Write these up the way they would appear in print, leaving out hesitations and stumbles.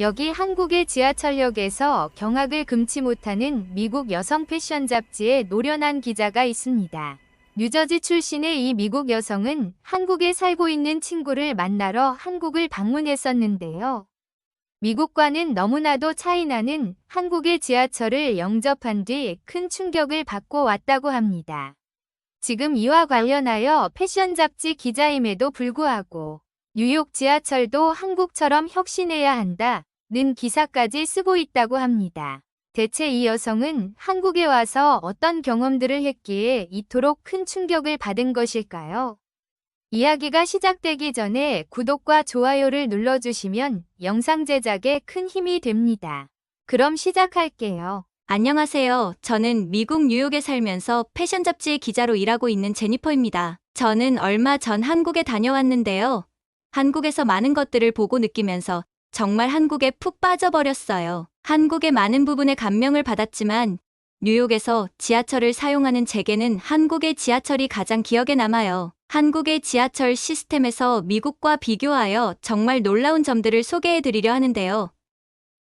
여기 한국의 지하철역에서 경악을 금치 못하는 미국 여성 패션 잡지의 노련한 기자가 있습니다. 뉴저지 출신의 이 미국 여성은 한국에 살고 있는 친구를 만나러 한국을 방문했었는데요. 미국과는 너무나도 차이나는 한국의 지하철을 영접한 뒤 큰 충격을 받고 왔다고 합니다. 지금 이와 관련하여 패션 잡지 기자임에도 불구하고 뉴욕 지하철도 한국처럼 혁신해야 한다는 기사까지 쓰고 있다고 합니다. 대체 이 여성은 한국에 와서 어떤 경험들을 했기에 이토록 큰 충격을 받은 것일까요? 이야기가 시작되기 전에 구독과 좋아요를 눌러주시면 영상 제작에 큰 힘이 됩니다. 그럼 시작할게요. 안녕하세요. 저는 미국 뉴욕에 살면서 패션 잡지의 기자로 일하고 있는 제니퍼입니다. 저는 얼마 전 한국에 다녀왔는데요. 한국에서 많은 것들을 보고 느끼면서 정말 한국에 푹 빠져버렸어요. 한국의 많은 부분에 감명을 받았지만 뉴욕에서 지하철을 사용하는 제게는 한국의 지하철이 가장 기억에 남아요. 한국의 지하철 시스템에서 미국과 비교하여 정말 놀라운 점들을 소개해드리려 하는데요.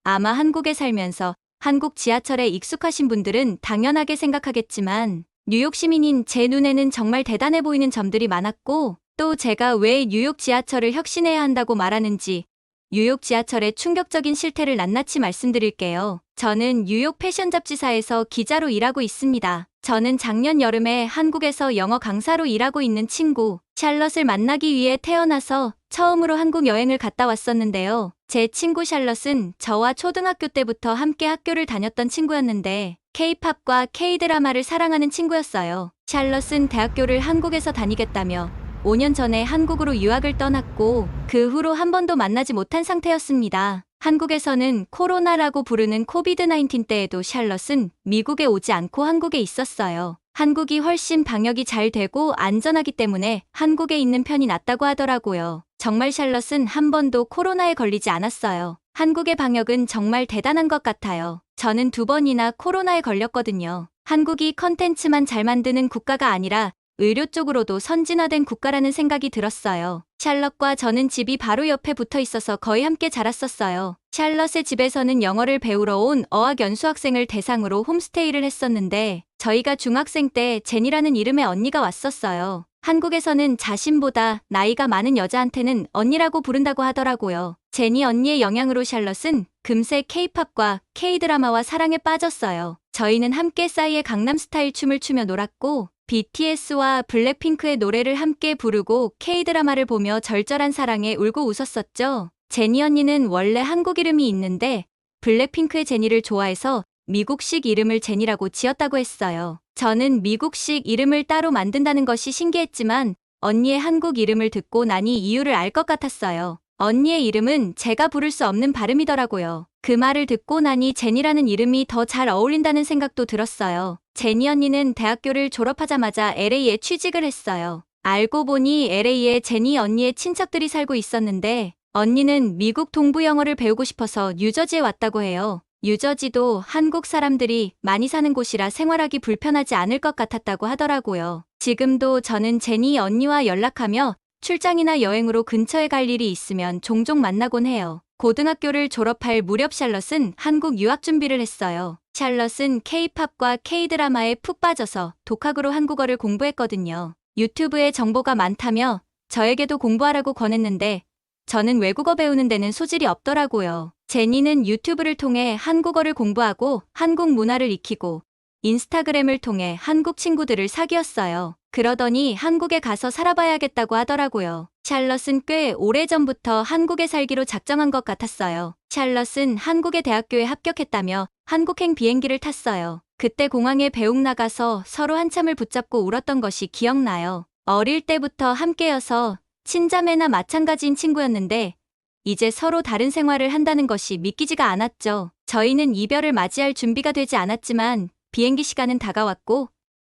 아마 한국에 살면서 한국 지하철에 익숙하신 분들은 당연하게 생각하겠지만 뉴욕 시민인 제 눈에는 정말 대단해 보이는 점들이 많았고 또 제가 왜 뉴욕 지하철을 혁신해야 한다고 말하는지 뉴욕 지하철의 충격적인 실태를 낱낱이 말씀드릴게요. 저는 뉴욕 패션 잡지사에서 기자로 일하고 있습니다. 저는 작년 여름에 한국에서 영어 강사로 일하고 있는 친구 샬럿을 만나기 위해 태어나서 처음으로 한국 여행을 갔다 왔었는데요. 제 친구 샬럿은 저와 초등학교 때부터 함께 학교를 다녔던 친구였는데 K-팝과 K-드라마를 사랑하는 친구였어요. 샬럿은 대학교를 한국에서 다니겠다며 5년 전에 한국으로 유학을 떠났고 그 후로 한 번도 만나지 못한 상태였습니다. 한국에서는 코로나라고 부르는 코비드-19 때에도 샬럿은 미국에 오지 않고 한국에 있었어요. 한국이 훨씬 방역이 잘 되고 안전하기 때문에 한국에 있는 편이 낫다고 하더라고요. 정말 샬럿은 한 번도 코로나에 걸리지 않았어요. 한국의 방역은 정말 대단한 것 같아요. 저는 2번이나 코로나에 걸렸거든요. 한국이 컨텐츠만 잘 만드는 국가가 아니라 의료 쪽으로도 선진화된 국가라는 생각이 들었어요. 샬럿과 저는 집이 바로 옆에 붙어 있어서 거의 함께 자랐었어요. 샬럿의 집에서는 영어를 배우러 온 어학 연수학생을 대상으로 홈스테이를 했었는데 저희가 중학생 때 제니라는 이름의 언니가 왔었어요. 한국에서는 자신보다 나이가 많은 여자한테는 언니라고 부른다고 하더라고요. 제니 언니의 영향으로 샬럿은 금세 K-팝과 K-드라마와 사랑에 빠졌어요. 저희는 함께 싸이의 강남스타일 춤을 추며 놀았고 BTS와 블랙핑크의 노래를 함께 부르고 K-드라마를 보며 절절한 사랑에 울고 웃었었죠. 제니 언니는 원래 한국 이름이 있는데 블랙핑크의 제니를 좋아해서 미국식 이름을 제니라고 지었다고 했어요. 저는 미국식 이름을 따로 만든다는 것이 신기했지만 언니의 한국 이름을 듣고 나니 이유를 알 것 같았어요. 언니의 이름은 제가 부를 수 없는 발음이더라고요. 그 말을 듣고 나니 제니라는 이름이 더 잘 어울린다는 생각도 들었어요. 제니 언니는 대학교를 졸업하자마자 LA에 취직을 했어요. 알고 보니 LA에 제니 언니의 친척들이 살고 있었는데 언니는 미국 동부 영어를 배우고 싶어서 뉴저지에 왔다고 해요. 뉴저지도 한국 사람들이 많이 사는 곳이라 생활하기 불편하지 않을 것 같았다고 하더라고요. 지금도 저는 제니 언니와 연락하며 출장이나 여행으로 근처에 갈 일이 있으면 종종 만나곤 해요. 고등학교를 졸업할 무렵 샬럿은 한국 유학 준비를 했어요. 샬럿은 K-팝과 K-드라마에 푹 빠져서 독학으로 한국어를 공부했거든요. 유튜브에 정보가 많다며 저에게도 공부하라고 권했는데 저는 외국어 배우는 데는 소질이 없더라고요. 제니는 유튜브를 통해 한국어를 공부하고 한국 문화를 익히고 인스타그램을 통해 한국 친구들을 사귀었어요. 그러더니 한국에 가서 살아봐야겠다고 하더라고요. 샬럿은 꽤 오래전부터 한국에 살기로 작정한 것 같았어요. 샬럿은 한국의 대학교에 합격했다며 한국행 비행기를 탔어요. 그때 공항에 배웅 나가서 서로 한참을 붙잡고 울었던 것이 기억나요. 어릴 때부터 함께여서 친자매나 마찬가지인 친구였는데 이제 서로 다른 생활을 한다는 것이 믿기지가 않았죠. 저희는 이별을 맞이할 준비가 되지 않았지만 비행기 시간은 다가왔고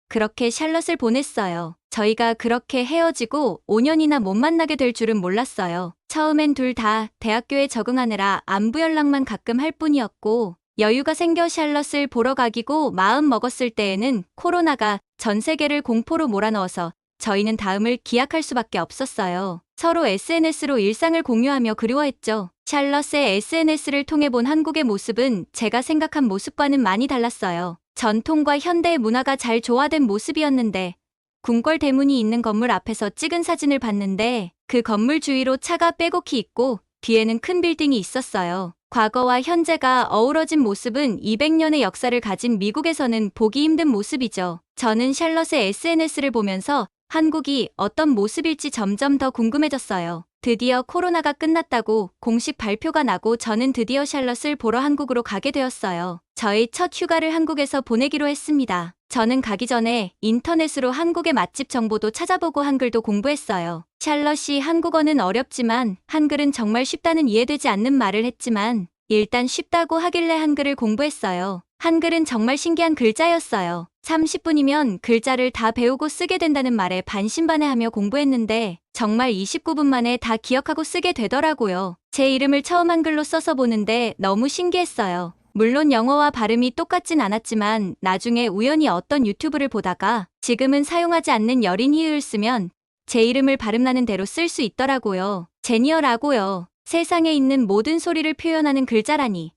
그렇게 샬럿을 보냈어요. 저희가 그렇게 헤어지고 5년이나 못 만나게 될 줄은 몰랐어요. 처음엔 둘 다 대학교에 적응하느라 안부 연락만 가끔 할 뿐이었고 여유가 생겨 샬럿을 보러 가기고 마음 먹었을 때에는 코로나가 전 세계를 공포로 몰아넣어서 저희는 다음을 기약할 수밖에 없었어요. 서로 SNS로 일상을 공유하며 그리워했죠. 샬럿의 SNS를 통해 본 한국의 모습은 제가 생각한 모습과는 많이 달랐어요. 전통과 현대의 문화가 잘 조화된 모습이었는데 궁궐 대문이 있는 건물 앞에서 찍은 사진을 봤는데 그 건물 주위로 차가 빼곡히 있고 뒤에는 큰 빌딩이 있었어요. 과거와 현재가 어우러진 모습은 200년의 역사를 가진 미국에서는 보기 힘든 모습이죠. 저는 샬럿의 SNS를 보면서 한국이 어떤 모습일지 점점 더 궁금해졌어요. 드디어 코로나가 끝났다고 공식 발표가 나고 저는 드디어 샬럿을 보러 한국으로 가게 되었어요. 저의 첫 휴가를 한국에서 보내기로 했습니다. 저는 가기 전에 인터넷으로 한국의 맛집 정보도 찾아보고 한글도 공부했어요. 샬럿이 한국어는 어렵지만 한글은 정말 쉽다는 이해되지 않는 말을 했지만 일단 쉽다고 하길래 한글을 공부했어요. 한글은 정말 신기한 글자였어요. 30분이면 글자를 다 배우고 쓰게 된다는 말에 반신반의하며 공부했는데 정말 29분 만에 다 기억하고 쓰게 되더라고요. 제 이름을 처음 한글로 써서 보는데 너무 신기했어요. 물론 영어와 발음이 똑같진 않았지만 나중에 우연히 어떤 유튜브를 보다가 지금은 사용하지 않는 여린 히읗을 쓰면 제 이름을 발음나는 대로 쓸 수 있더라고요. 제니어라고요. 세상에 있는 모든 소리를 표현하는 글자라니.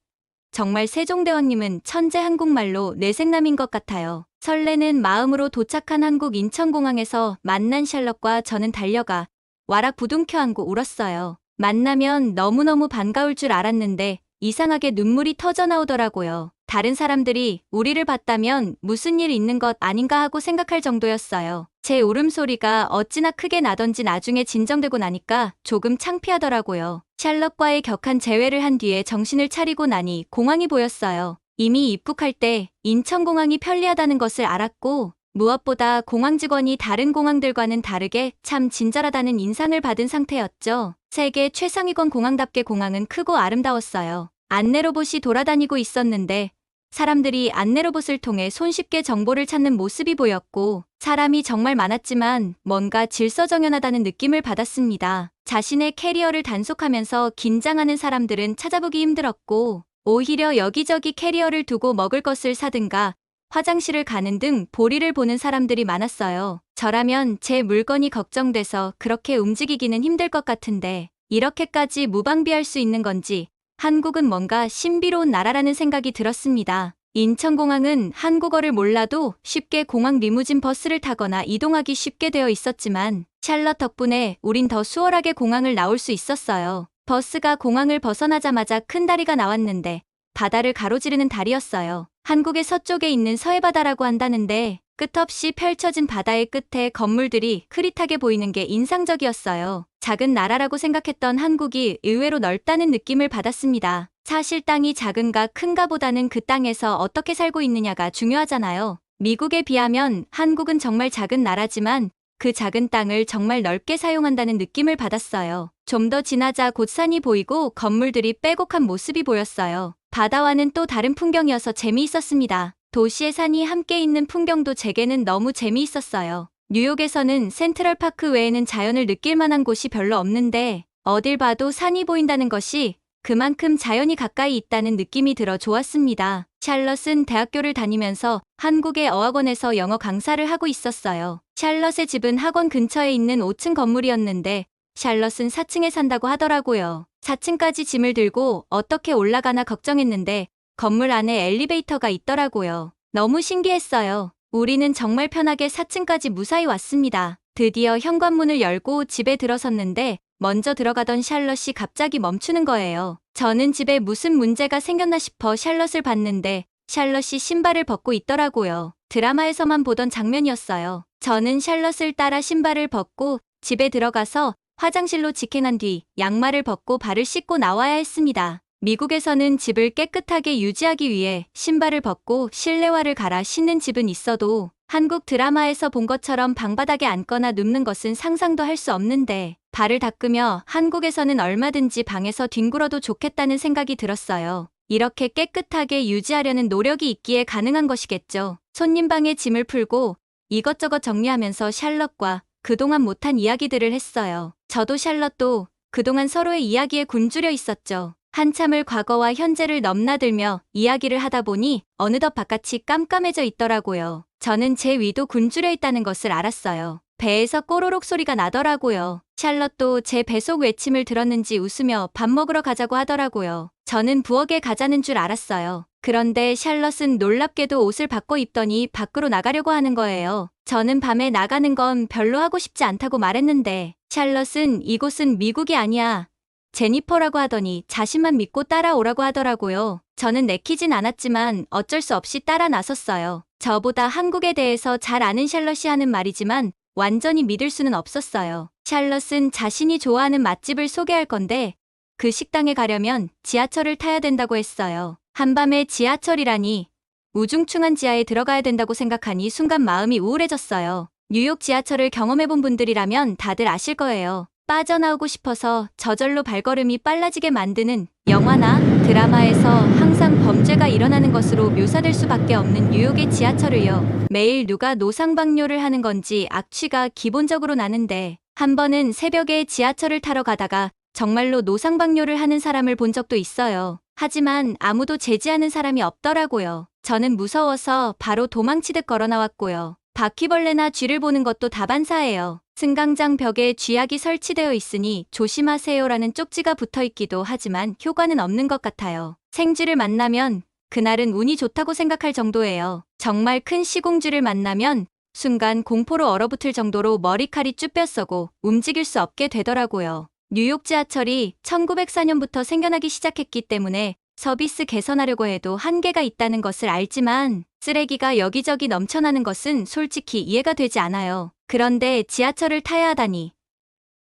정말 세종대왕님은 천재 한국말로 뇌생남인 것 같아요. 설레는 마음으로 도착한 한국 인천공항에서 만난 샬럿과 저는 달려가 와락 부둥켜 안고 울었어요. 만나면 너무너무 반가울 줄 알았는데 이상하게 눈물이 터져 나오더라고요. 다른 사람들이 우리를 봤다면 무슨 일 있는 것 아닌가 하고 생각할 정도였어요. 제 울음소리가 어찌나 크게 나던지 나중에 진정되고 나니까 조금 창피하더라고요. 샬럿과의 격한 재회를 한 뒤에 정신을 차리고 나니 공항이 보였어요. 이미 입국할 때 인천공항이 편리하다는 것을 알았고 무엇보다 공항 직원이 다른 공항들과는 다르게 참 친절하다는 인상을 받은 상태였죠. 세계 최상위권 공항답게 공항은 크고 아름다웠어요. 안내로봇이 돌아다니고 있었는데 사람들이 안내로봇을 통해 손쉽게 정보를 찾는 모습이 보였고 사람이 정말 많았지만 뭔가 질서정연하다는 느낌을 받았습니다. 자신의 캐리어를 단속하면서 긴장하는 사람들은 찾아보기 힘들었고 오히려 여기저기 캐리어를 두고 먹을 것을 사든가 화장실을 가는 등 볼일을 보는 사람들이 많았어요. 저라면 제 물건이 걱정돼서 그렇게 움직이기는 힘들 것 같은데 이렇게까지 무방비할 수 있는 건지 한국은 뭔가 신비로운 나라라는 생각이 들었습니다. 인천공항은 한국어를 몰라도 쉽게 공항 리무진 버스를 타거나 이동하기 쉽게 되어 있었지만 샬럿 덕분에 우린 더 수월하게 공항을 나올 수 있었어요. 버스가 공항을 벗어나자마자 큰 다리가 나왔는데 바다를 가로지르는 다리였어요. 한국의 서쪽에 있는 서해바다라고 한다는데 끝없이 펼쳐진 바다의 끝에 건물들이 흐릿하게 보이는 게 인상적이었어요. 작은 나라라고 생각했던 한국이 의외로 넓다는 느낌을 받았습니다. 사실 땅이 작은가 큰가 보다는 그 땅에서 어떻게 살고 있느냐가 중요하잖아요. 미국에 비하면 한국은 정말 작은 나라지만 그 작은 땅을 정말 넓게 사용한다는 느낌을 받았어요. 좀 더 지나자 곧 산이 보이고 건물들이 빼곡한 모습이 보였어요. 바다와는 또 다른 풍경이어서 재미있었습니다. 도시의 산이 함께 있는 풍경도 제게는 너무 재미있었어요. 뉴욕에서는 센트럴파크 외에는 자연을 느낄 만한 곳이 별로 없는데 어딜 봐도 산이 보인다는 것이 그만큼 자연이 가까이 있다는 느낌이 들어 좋았습니다. 샬럿은 대학교를 다니면서 한국의 어학원에서 영어 강사를 하고 있었어요. 샬럿의 집은 학원 근처에 있는 5층 건물이었는데 샬럿은 4층에 산다고 하더라고요. 4층까지 짐을 들고 어떻게 올라가나 걱정했는데 건물 안에 엘리베이터가 있더라고요. 너무 신기했어요. 우리는 정말 편하게 4층까지 무사히 왔습니다. 드디어 현관문을 열고 집에 들어섰는데 먼저 들어가던 샬럿이 갑자기 멈추는 거예요. 저는 집에 무슨 문제가 생겼나 싶어 샬럿을 봤는데 샬럿이 신발을 벗고 있더라고요. 드라마에서만 보던 장면이었어요. 저는 샬럿을 따라 신발을 벗고 집에 들어가서 화장실로 직행한 뒤 양말을 벗고 발을 씻고 나와야 했습니다. 미국에서는 집을 깨끗하게 유지하기 위해 신발을 벗고 실내화를 갈아 신는 집은 있어도 한국 드라마에서 본 것처럼 방바닥에 앉거나 눕는 것은 상상도 할 수 없는데 발을 닦으며 한국에서는 얼마든지 방에서 뒹굴어도 좋겠다는 생각이 들었어요. 이렇게 깨끗하게 유지하려는 노력이 있기에 가능한 것이겠죠. 손님 방에 짐을 풀고 이것저것 정리하면서 샬럿과 그동안 못한 이야기들을 했어요. 저도 샬럿도 그동안 서로의 이야기에 굶주려 있었죠. 한참을 과거와 현재를 넘나들며 이야기를 하다 보니 어느덧 바깥이 깜깜해져 있더라고요. 저는 제 위도 굶주려 있다는 것을 알았어요. 배에서 꼬르륵 소리가 나더라고요. 샬럿도 제 배속 외침을 들었는지 웃으며 밥 먹으러 가자고 하더라고요. 저는 부엌에 가자는 줄 알았어요. 그런데 샬럿은 놀랍게도 옷을 바꿔 입더니 밖으로 나가려고 하는 거예요. 저는 밤에 나가는 건 별로 하고 싶지 않다고 말했는데 샬럿은 이곳은 미국이 아니야. 제니퍼라고 하더니 자신만 믿고 따라오라고 하더라고요. 저는 내키진 않았지만 어쩔 수 없이 따라 나섰어요. 저보다 한국에 대해서 잘 아는 샬럿이 하는 말이지만 완전히 믿을 수는 없었어요. 샬럿은 자신이 좋아하는 맛집을 소개할 건데 그 식당에 가려면 지하철을 타야 된다고 했어요. 한밤에 지하철이라니 우중충한 지하에 들어가야 된다고 생각하니 순간 마음이 우울해졌어요. 뉴욕 지하철을 경험해본 분들이라면 다들 아실 거예요. 빠져나오고 싶어서 저절로 발걸음이 빨라지게 만드는 영화나 드라마에서 항상 범죄가 일어나는 것으로 묘사될 수밖에 없는 뉴욕의 지하철을요. 매일 누가 노상방뇨를 하는 건지 악취가 기본적으로 나는데 한 번은 새벽에 지하철을 타러 가다가 정말로 노상방뇨를 하는 사람을 본 적도 있어요. 하지만 아무도 제지하는 사람이 없더라고요. 저는 무서워서 바로 도망치듯 걸어 나왔고요. 바퀴벌레나 쥐를 보는 것도 다반사예요. 승강장 벽에 쥐약이 설치되어 있으니 조심하세요라는 쪽지가 붙어 있기도 하지만 효과는 없는 것 같아요. 생쥐를 만나면 그날은 운이 좋다고 생각할 정도예요. 정말 큰 시공쥐를 만나면 순간 공포로 얼어붙을 정도로 머리칼이 쭈뼛서고 움직일 수 없게 되더라고요. 뉴욕 지하철이 1904년부터 생겨나기 시작했기 때문에 서비스 개선하려고 해도 한계가 있다는 것을 알지만 쓰레기가 여기저기 넘쳐나는 것은 솔직히 이해가 되지 않아요. 그런데 지하철을 타야 하다니.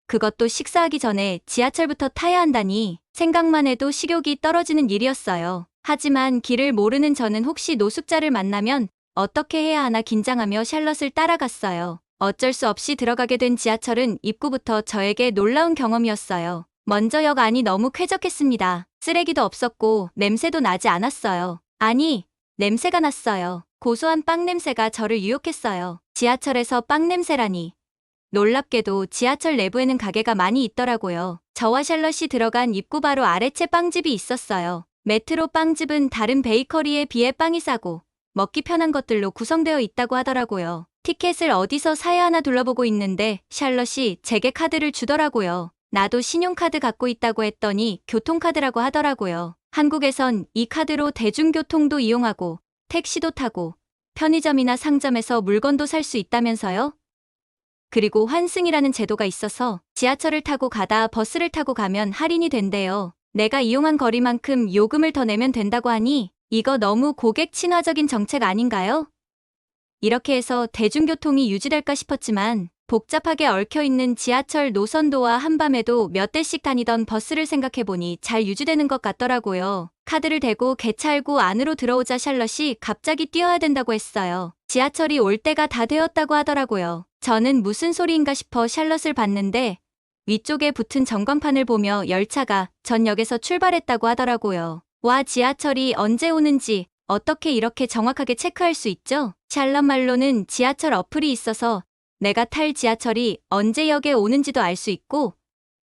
그것도 식사하기 전에 지하철부터 타야 한다니 생각만 해도 식욕이 떨어지는 일이었어요. 하지만 길을 모르는 저는 혹시 노숙자를 만나면 어떻게 해야 하나 긴장하며 샬럿을 따라갔어요. 어쩔 수 없이 들어가게 된 지하철은 입구부터 저에게 놀라운 경험이었어요. 먼저 역 안이 너무 쾌적했습니다. 쓰레기도 없었고 냄새도 나지 않았어요. 아니, 냄새가 났어요. 고소한 빵 냄새가 저를 유혹했어요. 지하철에서 빵 냄새라니. 놀랍게도 지하철 내부에는 가게가 많이 있더라고요. 저와 샬럿이 들어간 입구 바로 아래채 빵집이 있었어요. 메트로 빵집은 다른 베이커리에 비해 빵이 싸고 먹기 편한 것들로 구성되어 있다고 하더라고요. 티켓을 어디서 사야 하나 둘러보고 있는데 샬럿이 제게 카드를 주더라고요. 나도 신용카드 갖고 있다고 했더니 교통카드라고 하더라고요. 한국에선 이 카드로 대중교통도 이용하고 택시도 타고 편의점이나 상점에서 물건도 살 수 있다면서요? 그리고 환승이라는 제도가 있어서 지하철을 타고 가다 버스를 타고 가면 할인이 된대요. 내가 이용한 거리만큼 요금을 더 내면 된다고 하니 이거 너무 고객 친화적인 정책 아닌가요? 이렇게 해서 대중교통이 유지될까 싶었지만 복잡하게 얽혀있는 지하철 노선도와 한밤에도 몇 대씩 다니던 버스를 생각해보니 잘 유지되는 것 같더라고요. 카드를 대고 개찰구 안으로 들어오자 샬럿이 갑자기 뛰어야 된다고 했어요. 지하철이 올 때가 다 되었다고 하더라고요. 저는 무슨 소리인가 싶어 샬럿을 봤는데 위쪽에 붙은 전광판을 보며 열차가 전 역에서 출발했다고 하더라고요. 와, 지하철이 언제 오는지 어떻게 이렇게 정확하게 체크할 수 있죠? 샬럿 말로는 지하철 어플이 있어서 내가 탈 지하철이 언제 역에 오는지도 알 수 있고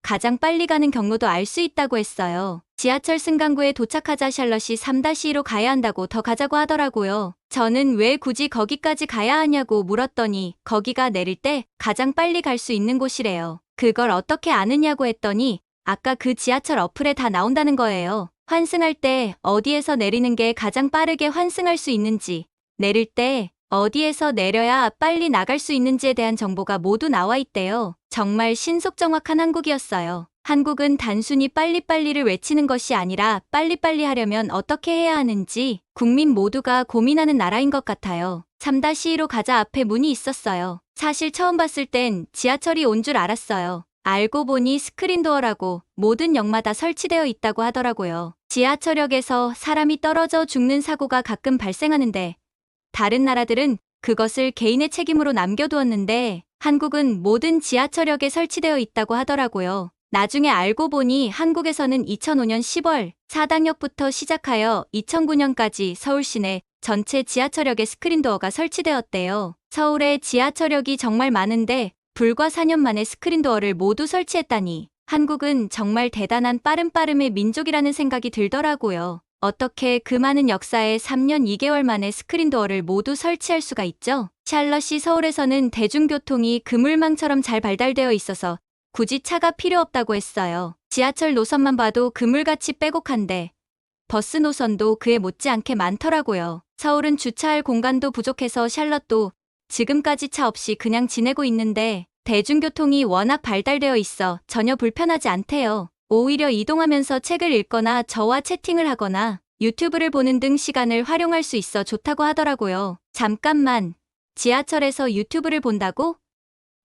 가장 빨리 가는 경로도 알 수 있다고 했어요. 지하철 승강구에 도착하자 샬럿이 3-2로 가야 한다고 더 가자고 하더라고요. 저는 왜 굳이 거기까지 가야 하냐고 물었더니 거기가 내릴 때 가장 빨리 갈 수 있는 곳이래요. 그걸 어떻게 아느냐고 했더니 아까 그 지하철 어플에 다 나온다는 거예요. 환승할 때 어디에서 내리는 게 가장 빠르게 환승할 수 있는지, 내릴 때 어디에서 내려야 빨리 나갈 수 있는지에 대한 정보가 모두 나와 있대요. 정말 신속정확한 한국이었어요. 한국은 단순히 빨리빨리를 외치는 것이 아니라 빨리빨리 하려면 어떻게 해야 하는지 국민 모두가 고민하는 나라인 것 같아요. 3-2로 가자 앞에 문이 있었어요. 사실 처음 봤을 땐 지하철이 온 줄 알았어요. 알고 보니 스크린도어라고 모든 역마다 설치되어 있다고 하더라고요. 지하철역에서 사람이 떨어져 죽는 사고가 가끔 발생하는데 다른 나라들은 그것을 개인의 책임으로 남겨두었는데 한국은 모든 지하철역에 설치되어 있다고 하더라고요. 나중에 알고 보니 한국에서는 2005년 10월 4당역부터 시작하여 2009년까지 서울 시내 전체 지하철역에 스크린도어가 설치되었대요. 서울에 지하철역이 정말 많은데 불과 4년 만에 스크린도어를 모두 설치했다니 한국은 정말 대단한 빠름빠름의 민족이라는 생각이 들더라고요. 어떻게 그 많은 역사에 3년 2개월 만에 스크린도어를 모두 설치할 수가 있죠? 샬럿이 서울에서는 대중교통이 그물망처럼 잘 발달되어 있어서 굳이 차가 필요 없다고 했어요. 지하철 노선만 봐도 그물같이 빼곡한데 버스 노선도 그에 못지않게 많더라고요. 서울은 주차할 공간도 부족해서 샬럿도 지금까지 차 없이 그냥 지내고 있는데 대중교통이 워낙 발달되어 있어 전혀 불편하지 않대요. 오히려 이동하면서 책을 읽거나 저와 채팅을 하거나 유튜브를 보는 등 시간을 활용할 수 있어 좋다고 하더라고요. 잠깐만, 지하철에서 유튜브를 본다고?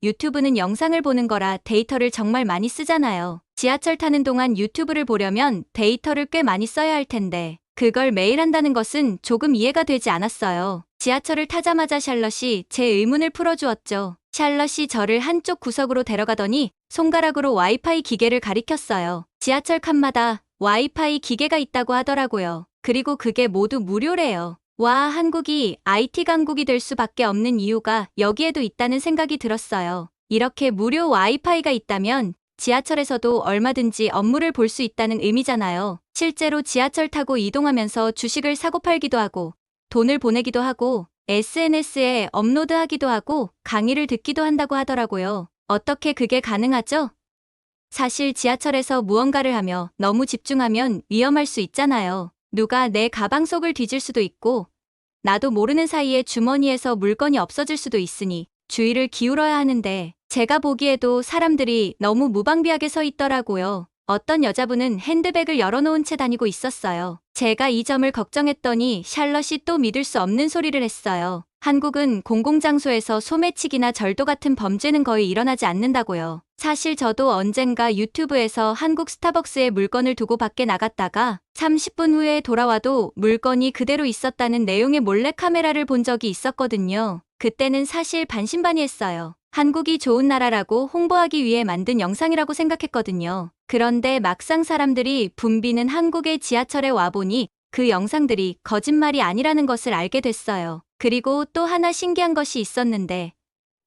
유튜브는 영상을 보는 거라 데이터를 정말 많이 쓰잖아요. 지하철 타는 동안 유튜브를 보려면 데이터를 꽤 많이 써야 할 텐데 그걸 매일 한다는 것은 조금 이해가 되지 않았어요. 지하철을 타자마자 샬럿이 제 의문을 풀어주었죠. 샬럿이 저를 한쪽 구석으로 데려가더니 손가락으로 와이파이 기계를 가리켰어요. 지하철 칸마다 와이파이 기계가 있다고 하더라고요. 그리고 그게 모두 무료래요. 와, 한국이 IT 강국이 될 수밖에 없는 이유가 여기에도 있다는 생각이 들었어요. 이렇게 무료 와이파이가 있다면 지하철에서도 얼마든지 업무를 볼 수 있다는 의미잖아요. 실제로 지하철 타고 이동하면서 주식을 사고 팔기도 하고 돈을 보내기도 하고 SNS에 업로드하기도 하고 강의를 듣기도 한다고 하더라고요. 어떻게 그게 가능하죠? 사실 지하철에서 무언가를 하며 너무 집중하면 위험할 수 있잖아요. 누가 내 가방 속을 뒤질 수도 있고 나도 모르는 사이에 주머니에서 물건이 없어질 수도 있으니 주의를 기울여야 하는데 제가 보기에도 사람들이 너무 무방비하게 서 있더라고요. 어떤 여자분은 핸드백을 열어놓은 채 다니고 있었어요. 제가 이 점을 걱정했더니 샬럿이 또 믿을 수 없는 소리를 했어요. 한국은 공공장소에서 소매치기나 절도 같은 범죄는 거의 일어나지 않는다고요. 사실 저도 언젠가 유튜브에서 한국 스타벅스에 물건을 두고 밖에 나갔다가 30분 후에 돌아와도 물건이 그대로 있었다는 내용의 몰래카메라를 본 적이 있었거든요. 그때는 사실 반신반의했어요. 한국이 좋은 나라라고 홍보하기 위해 만든 영상이라고 생각했거든요. 그런데 막상 사람들이 붐비는 한국의 지하철에 와보니 그 영상들이 거짓말이 아니라는 것을 알게 됐어요. 그리고 또 하나 신기한 것이 있었는데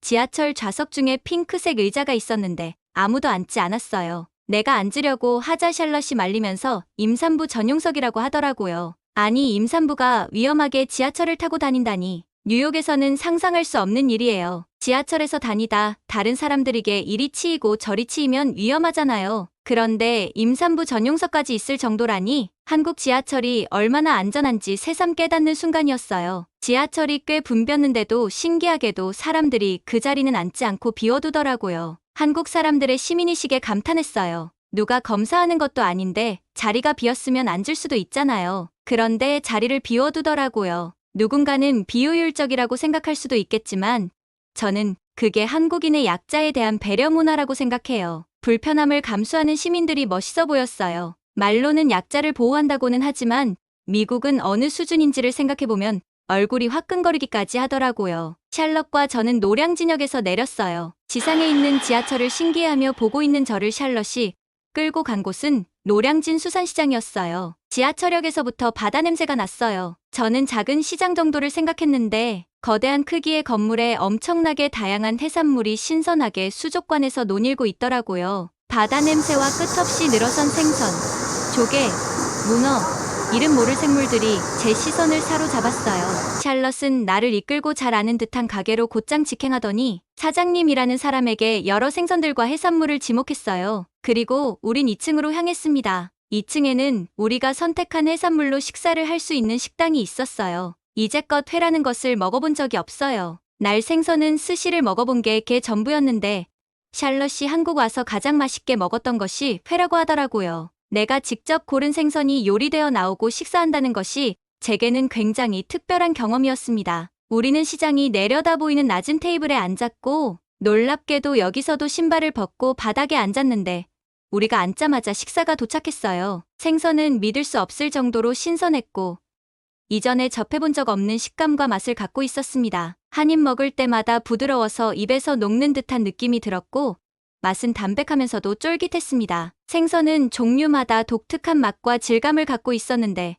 지하철 좌석 중에 핑크색 의자가 있었는데 아무도 앉지 않았어요. 내가 앉으려고 하자 샬럿이 말리면서 임산부 전용석이라고 하더라고요. 아니, 임산부가 위험하게 지하철을 타고 다닌다니. 뉴욕에서는 상상할 수 없는 일이에요. 지하철에서 다니다 다른 사람들에게 이리 치이고 저리 치이면 위험하잖아요. 그런데 임산부 전용석까지 있을 정도라니 한국 지하철이 얼마나 안전한지 새삼 깨닫는 순간이었어요. 지하철이 꽤 붐볐는데도 신기하게도 사람들이 그 자리는 앉지 않고 비워두더라고요. 한국 사람들의 시민의식에 감탄했어요. 누가 검사하는 것도 아닌데 자리가 비었으면 앉을 수도 있잖아요. 그런데 자리를 비워두더라고요. 누군가는 비효율적이라고 생각할 수도 있겠지만 저는 그게 한국인의 약자에 대한 배려 문화라고 생각해요. 불편함을 감수하는 시민들이 멋있어 보였어요. 말로는 약자를 보호한다고는 하지만 미국은 어느 수준인지를 생각해보면 얼굴이 화끈거리기까지 하더라고요. 샬럿과 저는 노량진역에서 내렸어요. 지상에 있는 지하철을 신기해하며 보고 있는 저를 샬럿이 끌고 간 곳은 노량진 수산시장이었어요. 지하철역에서부터 바다 냄새가 났어요. 저는 작은 시장 정도를 생각했는데 거대한 크기의 건물에 엄청나게 다양한 해산물이 신선하게 수족관에서 논일고 있더라고요. 바다 냄새와 끝없이 늘어선 생선, 조개, 문어, 이름 모를 생물들이 제 시선을 사로잡았어요. 샬럿은 나를 이끌고 잘 아는 듯한 가게로 곧장 직행하더니 사장님이라는 사람에게 여러 생선들과 해산물을 지목했어요. 그리고 우린 2층으로 향했습니다. 2층에는 우리가 선택한 해산물로 식사를 할 수 있는 식당이 있었어요. 이제껏 회라는 것을 먹어본 적이 없어요. 날 생선은 스시를 먹어본 게 그 전부였는데 샬럿이 한국 와서 가장 맛있게 먹었던 것이 회라고 하더라고요. 내가 직접 고른 생선이 요리되어 나오고 식사한다는 것이 제게는 굉장히 특별한 경험이었습니다. 우리는 시장이 내려다 보이는 낮은 테이블에 앉았고 놀랍게도 여기서도 신발을 벗고 바닥에 앉았는데 우리가 앉자마자 식사가 도착했어요. 생선은 믿을 수 없을 정도로 신선했고 이전에 접해본 적 없는 식감과 맛을 갖고 있었습니다. 한 입 먹을 때마다 부드러워서 입에서 녹는 듯한 느낌이 들었고 맛은 담백하면서도 쫄깃했습니다. 생선은 종류마다 독특한 맛과 질감을 갖고 있었는데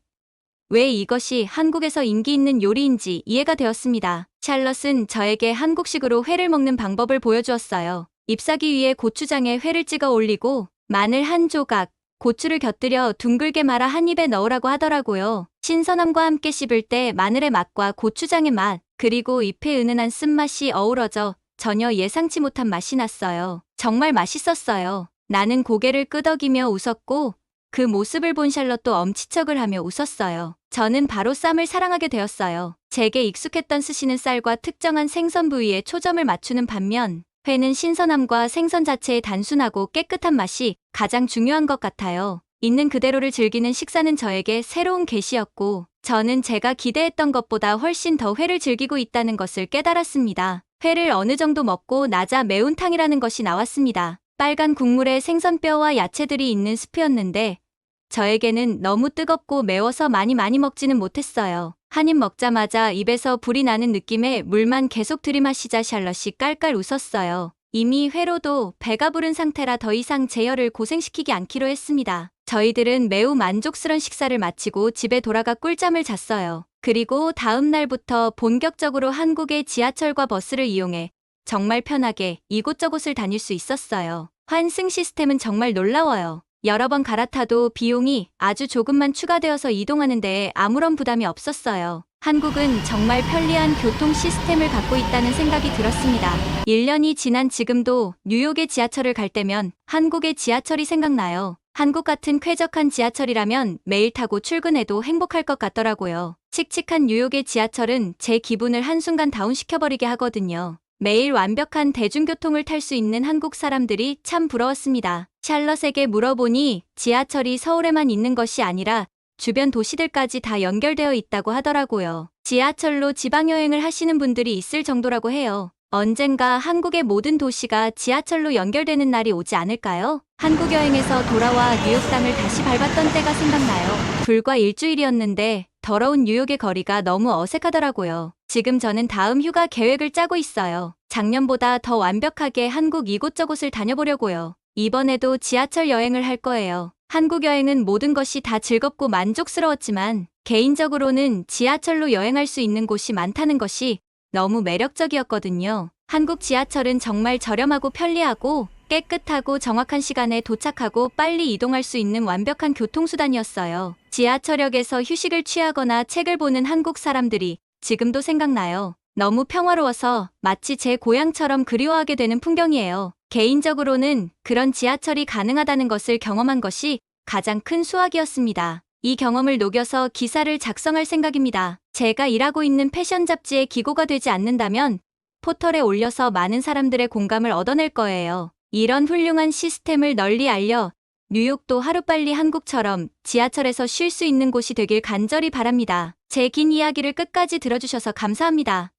왜 이것이 한국에서 인기 있는 요리인지 이해가 되었습니다. 샬럿은 저에게 한국식으로 회를 먹는 방법을 보여주었어요. 잎사귀 위에 고추장에 회를 찍어 올리고 마늘 한 조각, 고추를 곁들여 둥글게 말아 한 입에 넣으라고 하더라고요. 신선함과 함께 씹을 때 마늘의 맛과 고추장의 맛, 그리고 잎의 은은한 쓴맛이 어우러져 전혀 예상치 못한 맛이 났어요. 정말 맛있었어요. 나는 고개를 끄덕이며 웃었고 그 모습을 본 샬럿도 엄지척을 하며 웃었어요. 저는 바로 쌈을 사랑하게 되었어요. 제게 익숙했던 스시는 쌀과 특정한 생선 부위에 초점을 맞추는 반면 회는 신선함과 생선 자체의 단순하고 깨끗한 맛이 가장 중요한 것 같아요. 있는 그대로를 즐기는 식사는 저에게 새로운 계시였고 저는 제가 기대했던 것보다 훨씬 더 회를 즐기고 있다는 것을 깨달았습니다. 회를 어느 정도 먹고 나자 매운탕이라는 것이 나왔습니다. 빨간 국물에 생선뼈와 야채들이 있는 스프였는데 저에게는 너무 뜨겁고 매워서 많이 먹지는 못했어요. 한 입 먹자마자 입에서 불이 나는 느낌에 물만 계속 들이마시자 샬럿이 깔깔 웃었어요. 이미 회로도 배가 부른 상태라 더 이상 제열을 고생시키지 않기로 했습니다. 저희들은 매우 만족스런 식사를 마치고 집에 돌아가 꿀잠을 잤어요. 그리고 다음 날부터 본격적으로 한국의 지하철과 버스를 이용해 정말 편하게 이곳저곳을 다닐 수 있었어요. 환승 시스템은 정말 놀라워요. 여러 번 갈아타도 비용이 아주 조금만 추가되어서 이동하는 데에 아무런 부담이 없었어요. 한국은 정말 편리한 교통 시스템을 갖고 있다는 생각이 들었습니다. 1년이 지난 지금도 뉴욕의 지하철을 갈 때면 한국의 지하철이 생각나요. 한국 같은 쾌적한 지하철이라면 매일 타고 출근해도 행복할 것 같더라고요. 칙칙한 뉴욕의 지하철은 제 기분을 한순간 다운시켜버리게 하거든요. 매일 완벽한 대중교통을 탈 수 있는 한국 사람들이 참 부러웠습니다. 샬럿에게 물어보니 지하철이 서울에만 있는 것이 아니라 주변 도시들까지 다 연결되어 있다고 하더라고요. 지하철로 지방여행을 하시는 분들이 있을 정도라고 해요. 언젠가 한국의 모든 도시가 지하철로 연결되는 날이 오지 않을까요? 한국 여행에서 돌아와 뉴욕 땅을 다시 밟았던 때가 생각나요. 불과 일주일이었는데 더러운 뉴욕의 거리가 너무 어색하더라고요. 지금 저는 다음 휴가 계획을 짜고 있어요. 작년보다 더 완벽하게 한국 이곳저곳을 다녀보려고요. 이번에도 지하철 여행을 할 거예요. 한국 여행은 모든 것이 다 즐겁고 만족스러웠지만 개인적으로는 지하철로 여행할 수 있는 곳이 많다는 것이 너무 매력적이었거든요. 한국 지하철은 정말 저렴하고 편리하고 깨끗하고 정확한 시간에 도착하고 빨리 이동할 수 있는 완벽한 교통수단이었어요. 지하철역에서 휴식을 취하거나 책을 보는 한국 사람들이 지금도 생각나요. 너무 평화로워서 마치 제 고향처럼 그리워하게 되는 풍경이에요. 개인적으로는 그런 지하철이 가능하다는 것을 경험한 것이 가장 큰 수확이었습니다. 이 경험을 녹여서 기사를 작성할 생각입니다. 제가 일하고 있는 패션 잡지의 기고가 되지 않는다면 포털에 올려서 많은 사람들의 공감을 얻어낼 거예요. 이런 훌륭한 시스템을 널리 알려 뉴욕도 하루빨리 한국처럼 지하철에서 쉴 수 있는 곳이 되길 간절히 바랍니다. 제 긴 이야기를 끝까지 들어주셔서 감사합니다.